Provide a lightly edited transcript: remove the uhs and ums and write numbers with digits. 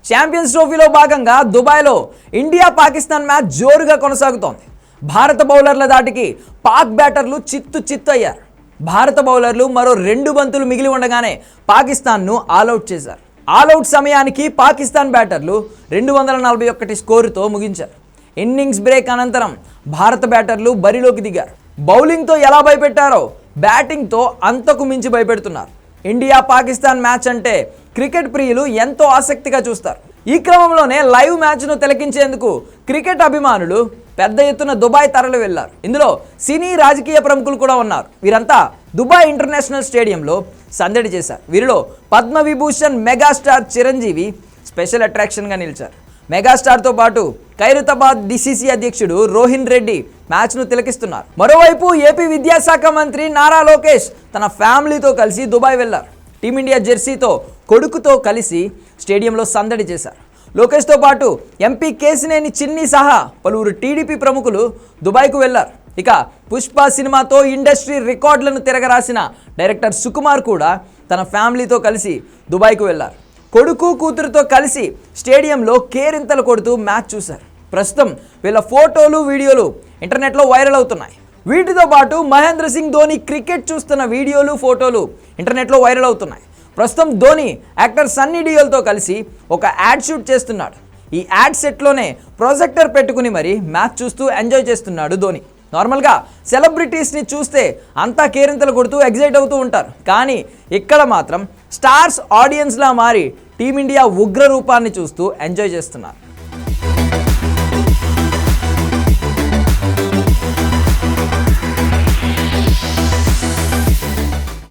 Champions ట్రోఫీలో భాగంగా దుబాయ్లో ఇండియా పాకిస్తాన్ మ్యాచ్ జోరుగా కొనసాగుతోంది. భారత బౌలర్ల దాటికి పాక్ బ్యాటర్లు చిత్తు అయ్యారు. భారత బౌలర్లు మరో 2 బంతులు మిగిలి ఉండగానే పాకిస్తాన్ను ఆల్అవుట్ చేశారు. ఆల్అవుట్ సమయానికి పాకిస్తాన్ బ్యాటర్లు 241 స్కోరుతో ముగించారు. ఇన్నింగ్స్ బ్రేక్ అనంతరం భారత బ్యాటర్లు బరిలోకి దిగారు. బౌలింగ్తో ఎలా భయపెట్టారో బ్యాటింగ్తో అంతకు మించి భయపెడుతున్నారు. ఇండియా పాకిస్తాన్ మ్యాచ్ అంటే క్రికెట్ ప్రియులు ఎంతో ఆసక్తిగా చూస్తారు. ఈ క్రమంలోనే లైవ్ మ్యాచ్ను తిలకించేందుకు క్రికెట్ అభిమానులు పెద్ద ఎత్తున దుబాయ్ తరలి వెళ్లారు. ఇందులో సినీ రాజకీయ ప్రముఖులు కూడా ఉన్నారు. వీరంతా దుబాయ్ ఇంటర్నేషనల్ స్టేడియంలో సందడి చేశారు. వీరిలో పద్మవిభూషణ్ మెగాస్టార్ చిరంజీవి స్పెషల్ అట్రాక్షన్గా నిలిచారు. మెగాస్టార్తో పాటు ఖైరతాబాద్ డిసిసి అధ్యక్షుడు రోహిన్ రెడ్డి మ్యాచ్ను తిలకిస్తున్నారు. మరోవైపు ఏపీ విద్యాశాఖ మంత్రి నారా లోకేష్ తన ఫ్యామిలీతో కలిసి దుబాయ్ వెళ్లారు. టీమిండియా జెర్సీతో కొడుకుతో కలిసి స్టేడియంలో సందడి చేశారు. లోకేష్తో పాటు ఎంపీ కేసినేని చిన్ని సహా పలువురు టీడీపీ ప్రముఖులు దుబాయ్కు వెళ్లారు. ఇక పుష్ప సినిమాతో ఇండస్ట్రీ రికార్డులను తిరగరాసిన డైరెక్టర్ సుకుమార్ కూడా తన ఫ్యామిలీతో కలిసి దుబాయ్కు వెళ్లారు. కొడుకు కూతురుతో కలిసి స్టేడియంలో కేరింతలు కొడుతూ మ్యాచ్ చూశారు. ప్రస్తుతం వీళ్ళ ఫోటోలు వీడియోలు ఇంటర్నెట్లో వైరల్ అవుతున్నాయి. వీటితో పాటు మహేంద్ర సింగ్ ధోని క్రికెట్ చూస్తున్న వీడియోలు ఫోటోలు ఇంటర్నెట్లో వైరల్ అవుతున్నాయి. ప్రస్తుతం ధోని యాక్టర్ సన్నీ డియోల్తో కలిసి ఒక యాడ్ షూట్ చేస్తున్నాడు. ఈ యాడ్ సెట్లోనే ప్రొజెక్టర్ పెట్టుకుని మరి మ్యాచ్ చూస్తూ ఎంజాయ్ చేస్తున్నాడు ధోని. నార్మల్గా సెలబ్రిటీస్ని చూస్తే అంతా కేరింతలు కొడుతూ ఎగ్జైట్ అవుతూ ఉంటారు. కానీ ఇక్కడ మాత్రం స్టార్స్ ఆడియన్స్లా మారి టీమిండియా ఉగ్ర రూపాన్ని చూస్తూ ఎంజాయ్ చేస్తున్నారు.